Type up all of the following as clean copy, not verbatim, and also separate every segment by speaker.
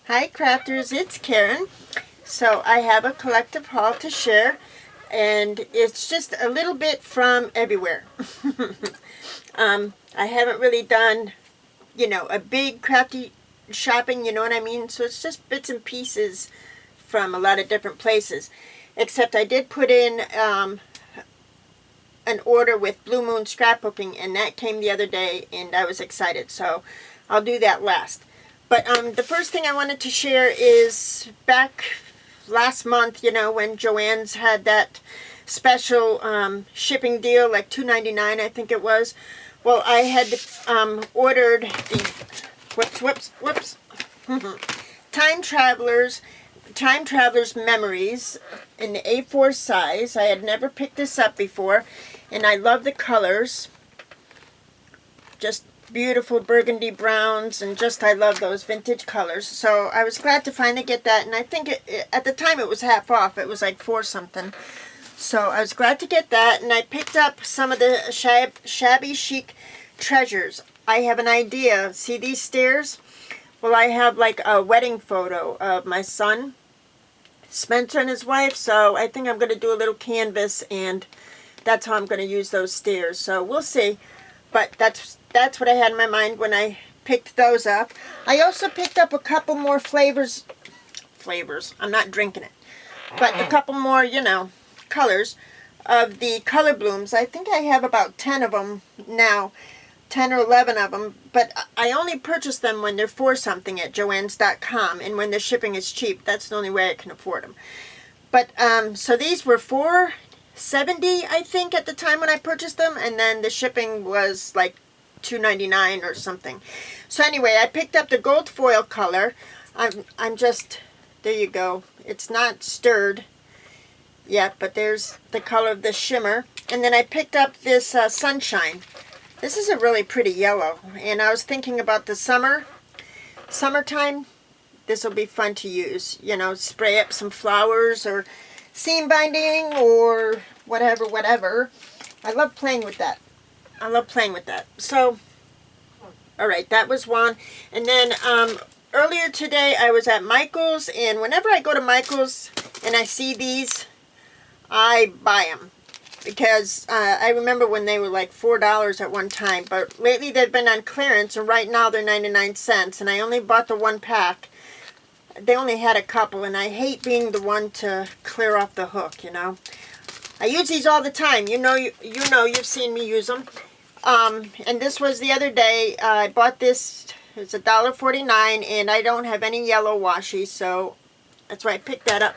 Speaker 1: Hi crafters, it's Karen. So I have a collective haul to share, and it's just a little bit from everywhere. I haven't really done, a big crafty shopping, you know what I mean? So it's just bits and pieces from a lot of different places. Except I did put in an order with Bluemoon Scrapbooking, and that came the other day, and I was excited. So I'll do that last. But the first thing I wanted to share is back last month, when Joann's had that special shipping deal, like $2.99 I think it was. Well, I had ordered the, whoops, Time Traveler's Memories in the A4 size. I had never picked this up before, and I love the colors. Just beautiful burgundy browns, and I love those vintage colors. So I was glad to finally get that, and I think at the time it was half off. It was like $4 something. So I was glad to get that, and I picked up some of the shabby chic treasures. I have an idea. See these stairs? Well, I have like a wedding photo of my son, Spencer, and his wife, so I think I'm going to do a little canvas, and that's how I'm going to use those stairs. So we'll see. But that's what I had in my mind when I picked those up. I also picked up a couple more flavors. I'm not drinking it. But a couple more, colors of the color blooms. I think I have about 10 of them now. 10 or 11 of them. But I only purchase them when they're $4 something at joanns.com. And when the shipping is cheap. That's the only way I can afford them. But, so these were $4.70 I think at the time when I purchased them, and then the shipping was like $2.99 or something. So anyway, I picked up the gold foil color. I'm just, there you go. It's not stirred yet, but there's the color of the shimmer. And then I picked up this sunshine. This is a really pretty yellow, and I was thinking about the summertime. This will be fun to use. Spray up some flowers or seam binding or whatever. I love playing with that. So, alright, that was one. And then earlier today I was at Michael's, and whenever I go to Michael's and I see these, I buy them. Because I remember when they were like $4 at one time, but lately they've been on clearance, and right now they're 99 cents, and I only bought the one pack. They only had a couple, and I hate being the one to clear off the hook, I use these all the time. You've seen me use them. And this was the other day. I bought this. It's $1.49, and I don't have any yellow washi, so that's why I picked that up.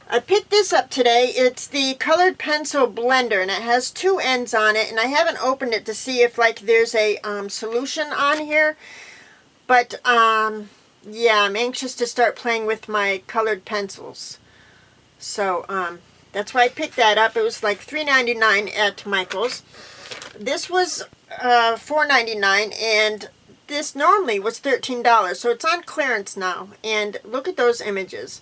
Speaker 1: I picked this up today. It's the colored pencil blender, and it has 2 ends on it, and I haven't opened it to see if there's a solution on here, but yeah, I'm anxious to start playing with my colored pencils. So, that's why I picked that up. It was like $3.99 at Michael's. This was $4.99, and this normally was $13, so it's on clearance now. And look at those images.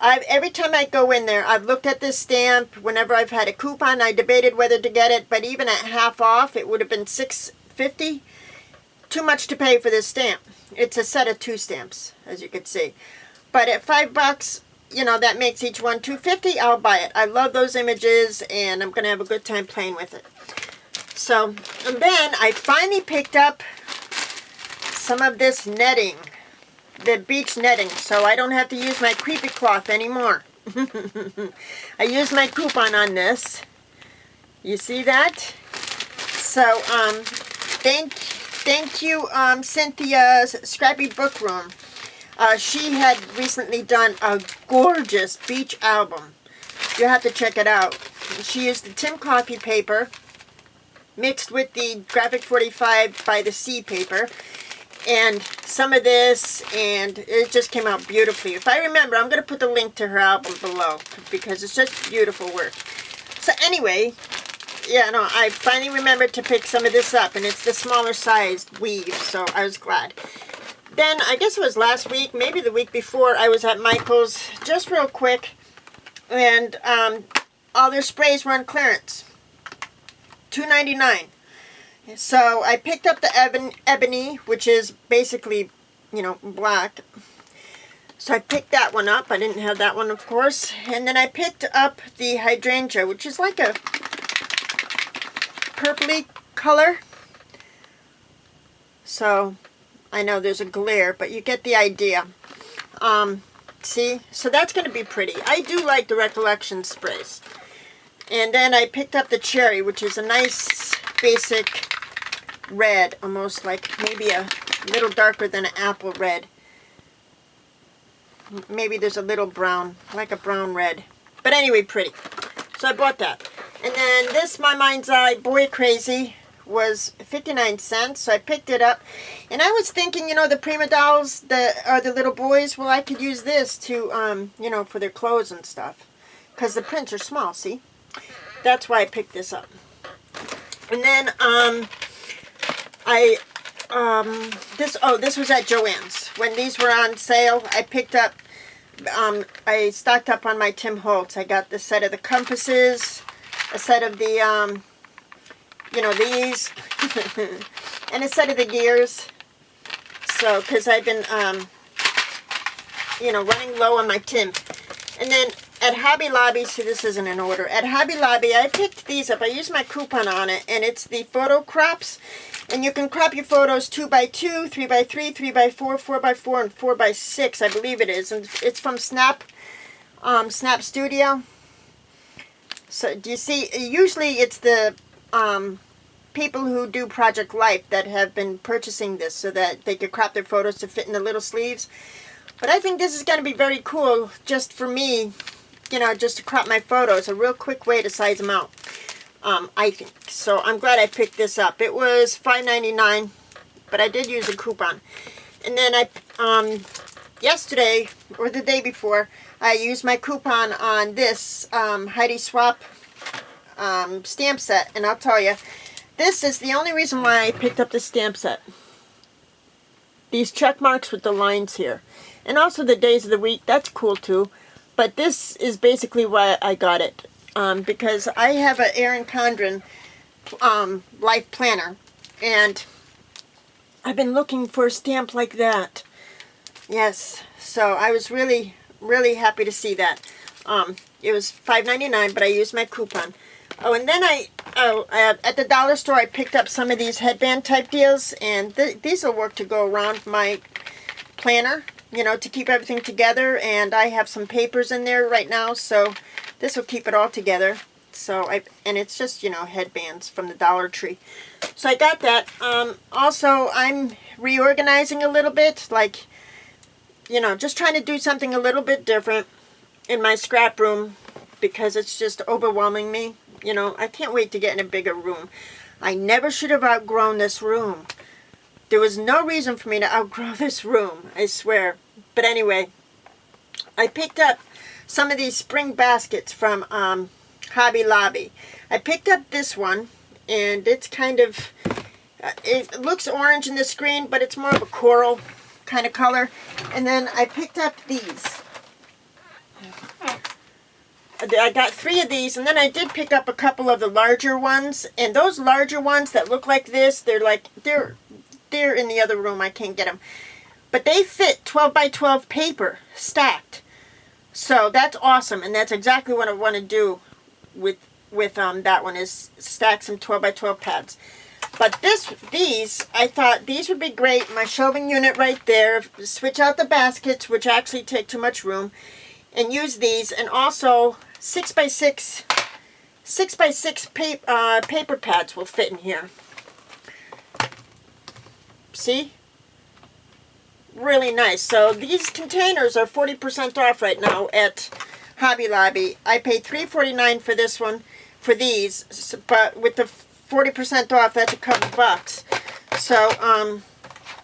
Speaker 1: Every time I go in there, I've looked at this stamp. Whenever I've had a coupon, I debated whether to get it, but even at half off, it would have been $6.50. Too much to pay for this stamp. It's a set of 2 stamps, as you can see. But at $5, that makes each one $2.50. I'll buy it. I love those images, and I'm going to have a good time playing with it. So, and then I finally picked up some of this netting, the beach netting, so I don't have to use my creepy cloth anymore. I used my coupon on this. You see that? So, Thank you, Cynthia's Scrappy Book Room. She had recently done a gorgeous beach album. You'll have to check it out. She used the Tim Coffee paper mixed with the Graphic 45 by the Sea paper, and some of this, and it just came out beautifully. If I remember, I'm going to put the link to her album below, because it's just beautiful work. So anyway, yeah, no, I finally remembered to pick some of this up, and it's the smaller sized weave, so I was glad. Then, I guess it was last week, maybe the week before, I was at Michael's, just real quick, and all their sprays were on clearance. $2.99. So I picked up the ebony, which is basically you know, black. So I picked that one up. I didn't have that one, of course. And then I picked up the hydrangea, which is like a purpley color. So I know there's a glare, but you get the idea. See? So that's going to be pretty. I do like the Recollection sprays. And then I picked up the cherry, which is a nice basic red, almost like maybe a little darker than an apple red. Maybe there's a little brown, like a brown red. But anyway, pretty. So I bought that. And then this, My Mind's Eye Boy Crazy, was 59 cents. So I picked it up. And I was thinking, you know, the Prima dolls, the little boys, well, I could use this to, you know, for their clothes and stuff. Because the prints are small, see? That's why I picked this up. And then, this was at Joann's. When these were on sale, I picked up, I stocked up on my Tim Holtz. I got the set of the compasses, a set of the, you know, these, and a set of the gears. So, because I've been, you know, running low on my Tim. And then at Hobby Lobby, see, this isn't in order. At Hobby Lobby, I picked these up. I used my coupon on it, and it's the photo crops. And you can crop your photos 2x2, 3x3, 3x4, 4x4, and 4x6, I believe it is. And it's from Snap Studio. So, do you see? Usually it's the people who do Project Life that have been purchasing this so that they could crop their photos to fit in the little sleeves. But I think this is going to be very cool just for me, you know, just to crop my photos. A real quick way to size them out, I think. So I'm glad I picked this up. It was $5.99, but I did use a coupon. And then I, yesterday, or the day before, I used my coupon on this Heidi Swap stamp set. And I'll tell you, this is the only reason why I picked up the stamp set. These check marks with the lines here. And also the days of the week, that's cool too. But this is basically why I got it. Because I have an Erin Condren life planner. And I've been looking for a stamp like that. Yes. So I was really, really happy to see that. It was $5.99, but I used my coupon. Oh, and then at the dollar store, I picked up some of these headband type deals. And these will work to go around my planner, you know, to keep everything together. And I have some papers in there right now, so this will keep it all together. So and it's just, you know, headbands from the Dollar Tree. So I got that. Also, I'm reorganizing a little bit, like, you know, just trying to do something a little bit different in my scrap room because it's just overwhelming me. You know, I can't wait to get in a bigger room. I never should have outgrown this room. There was no reason for me to outgrow this room, I swear. But anyway, I picked up some of these spring baskets from Hobby Lobby. I picked up this one, and it's kind of, it looks orange in the screen, but it's more of a coral kind of color. And then I picked up these. I got 3 of these, and then I did pick up a couple of the larger ones. And those larger ones that look like this, they're in the other room. I can't get them. But they fit 12 by 12 paper, stacked. So that's awesome, and that's exactly what I want to do with that one, is stack some 12 by 12 pads. But these, I thought these would be great. My shelving unit right there. Switch out the baskets, which actually take too much room, and use these. And also 6 by 6 paper pads will fit in here. See? Really nice. So these containers are 40% off right now at Hobby Lobby. I paid $3.49 for this one, for these, but with the 40% off, that's a couple bucks. So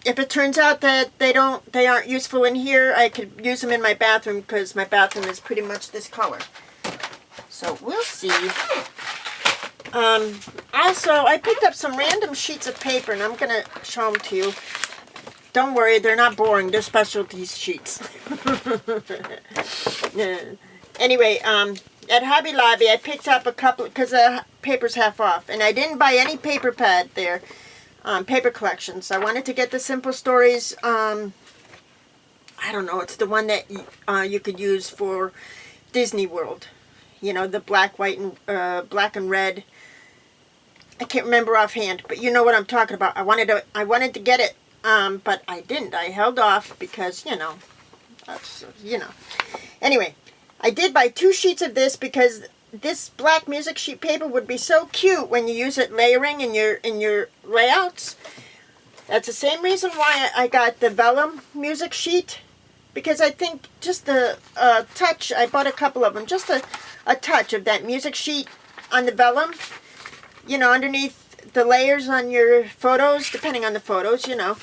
Speaker 1: if it turns out that they aren't useful in here, I could use them in my bathroom because my bathroom is pretty much this color. So we'll see. Also, I picked up some random sheets of paper, and I'm going to show them to you. Don't worry, they're not boring. They're specialty sheets. Anyway, at Hobby Lobby, I picked up a couple, because the paper's half off. And I didn't buy any paper pad there, paper collections. I wanted to get the Simple Stories I don't know, it's the one that you could use for Disney World. You know, the black, white, and black and red. I can't remember offhand, but you know what I'm talking about. I wanted to get it, but I didn't. I held off because, you know, Anyway, I did buy 2 sheets of this because this black music sheet paper would be so cute when you use it layering in your layouts. That's the same reason why I got the vellum music sheet, because I think just the touch, I bought a couple of them, just a touch of that music sheet on the vellum, you know, underneath the layers on your photos, depending on the photos, you know,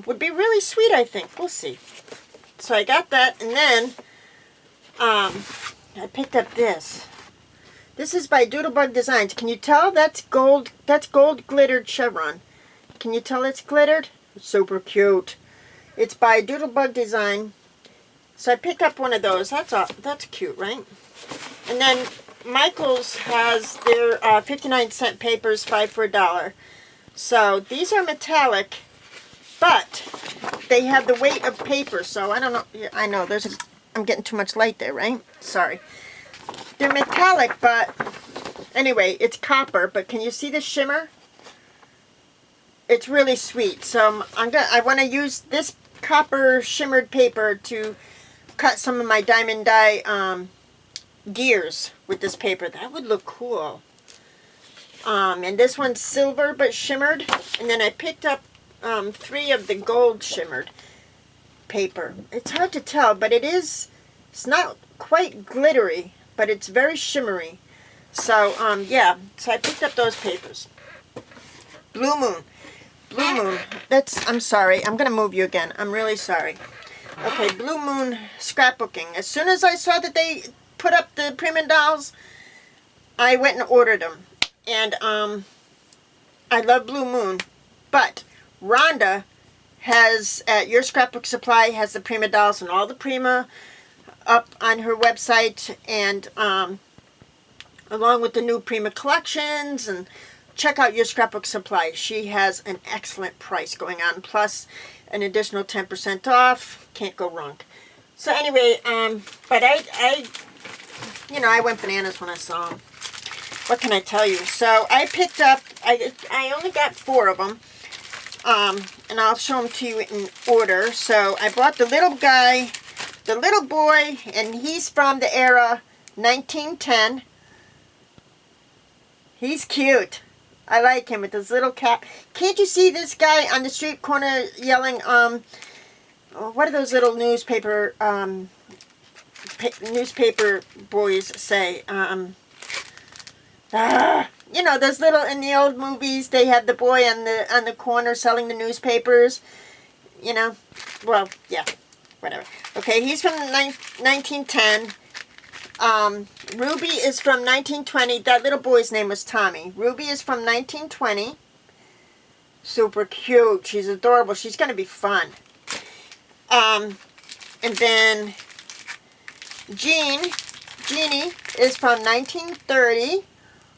Speaker 1: would be really sweet, I think. We'll see. So I got that, and then I picked up this. This is by Doodlebug Designs. Can you tell that's gold? That's gold glittered chevron. Can you tell it's glittered? It's super cute. It's by Doodlebug Design. So I picked up one of those. That's cute, right? And then Michael's has their 59-cent papers, 5 for $1. So these are metallic, but they have the weight of paper. So I don't know. I know I'm getting too much light there, right? Sorry. They're metallic, but anyway, it's copper. But can you see the shimmer? It's really sweet. So I want to use this copper shimmered paper to cut some of my diamond dye gears with this paper. That would look cool. And this one's silver but shimmered. And then I picked up 3 of the gold shimmered paper. It's hard to tell, but it's not quite glittery, but it's very shimmery. So yeah, so I picked up those papers. Blue Moon. I'm sorry. I'm going to move you again. I'm really sorry. Okay, Blue Moon Scrapbooking. As soon as I saw that they put up the Prima dolls, I went and ordered them. And I love Blue Moon. But Rhonda has, at Your Scrapbook Supply, has the Prima dolls and all the Prima up on her website. And along with the new Prima collections, and check out Your Scrapbook Supply. She has an excellent price going on, plus an additional 10% off. Can't go wrong. So anyway, but I went bananas when I saw them. What can I tell you? So I picked up, I only got 4 of them, and I'll show them to you in order. So I bought the little guy, the little boy, and he's from the era 1910. He's cute. I like him with his little cap. Can't you see this guy on the street corner yelling, what do those little newspaper boys say? You know, those little, in the old movies, they had the boy on the corner selling the newspapers. You know? Well, yeah. Whatever. Okay, he's from 1910. Ruby is from 1920. That little boy's name was Tommy. Ruby is from 1920. Super cute. She's adorable. She's going to be fun. And then Jeannie is from 1930.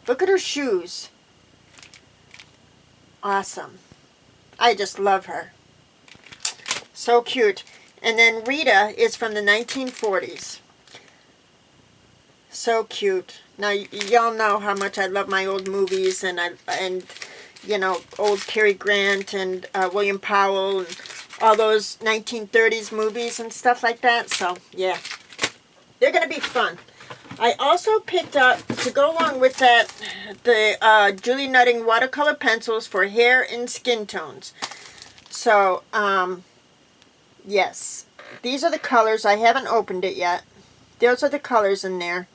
Speaker 1: Look at her shoes. Awesome. I just love her. So cute. And then Rita is from the 1940s. So cute. Now, y'all know how much I love my old movies, and you know, old Cary Grant and William Powell and all those 1930s movies and stuff like that. So, yeah. They're going to be fun. I also picked up, to go along with that, the Julie Nutting watercolor pencils for hair and skin tones. So, yes. These are the colors. I haven't opened it yet. Those are the colors in there.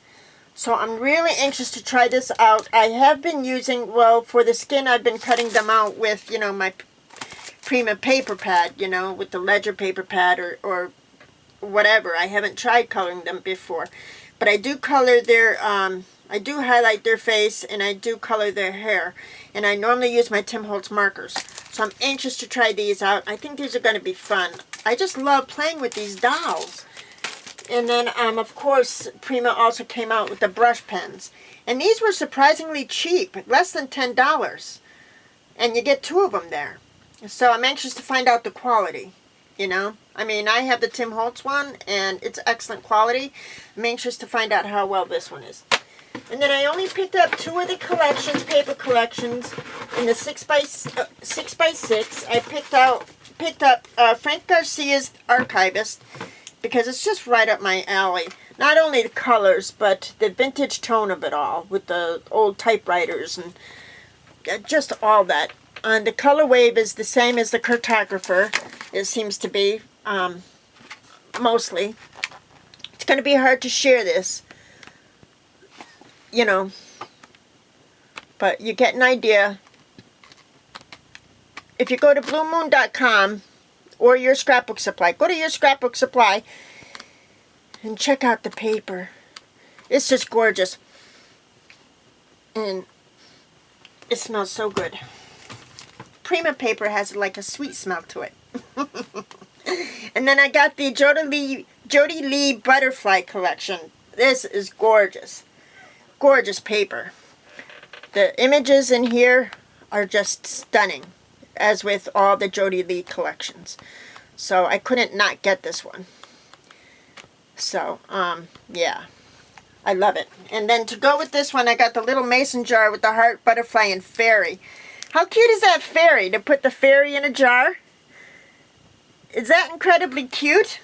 Speaker 1: So I'm really anxious to try this out. I have been using, well, for the skin, I've been cutting them out with, you know, my Prima paper pad, you know, with the Ledger paper pad or whatever. I haven't tried coloring them before. But I do color their, I do highlight their face, and I do color their hair. And I normally use my Tim Holtz markers. So I'm anxious to try these out. I think these are going to be fun. I just love playing with these dolls. And then, of course, Prima also came out with the brush pens. And these were surprisingly cheap, less than $10. And you get 2 of them there. So I'm anxious to find out the quality. you know. I mean, I have the Tim Holtz one, and it's excellent quality. I'm anxious to find out how well this one is. And then I only picked up 2 of the collections, paper collections, in the 6x6. I picked up Frank Garcia's Archivist, because it's just right up my alley. Not only the colors, but the vintage tone of it all, with the old typewriters and just all that. And the color wave is the same as the cartographer. It seems to be, mostly. It's going to be hard to share this, you know, but you get an idea. If you go to bluemoon.com or your scrapbook supply, go to your scrapbook supply and check out the paper. It's just gorgeous. And it smells so good. Prima paper has like a sweet smell to it. And then I got the Jody Lee Butterfly collection. This is gorgeous. Gorgeous paper. The images in here are just stunning, as with all the Jody Lee collections. So I couldn't not get this one. So, yeah. I love it. And then to go with this one, I got the little mason jar with the heart, butterfly, and fairy. How cute is that fairy? To put the fairy in a jar? Is that incredibly cute?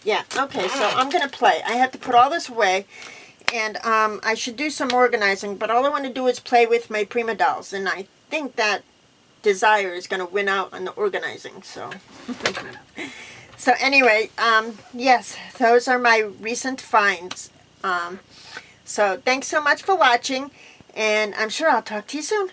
Speaker 1: Yeah, okay, so I'm going to play. I have to put all this away. And I should do some organizing, but all I want to do is play with my Prima dolls. And I think that desire is going to win out on the organizing. So, so anyway, yes, those are my recent finds. So thanks so much for watching, and I'm sure I'll talk to you soon.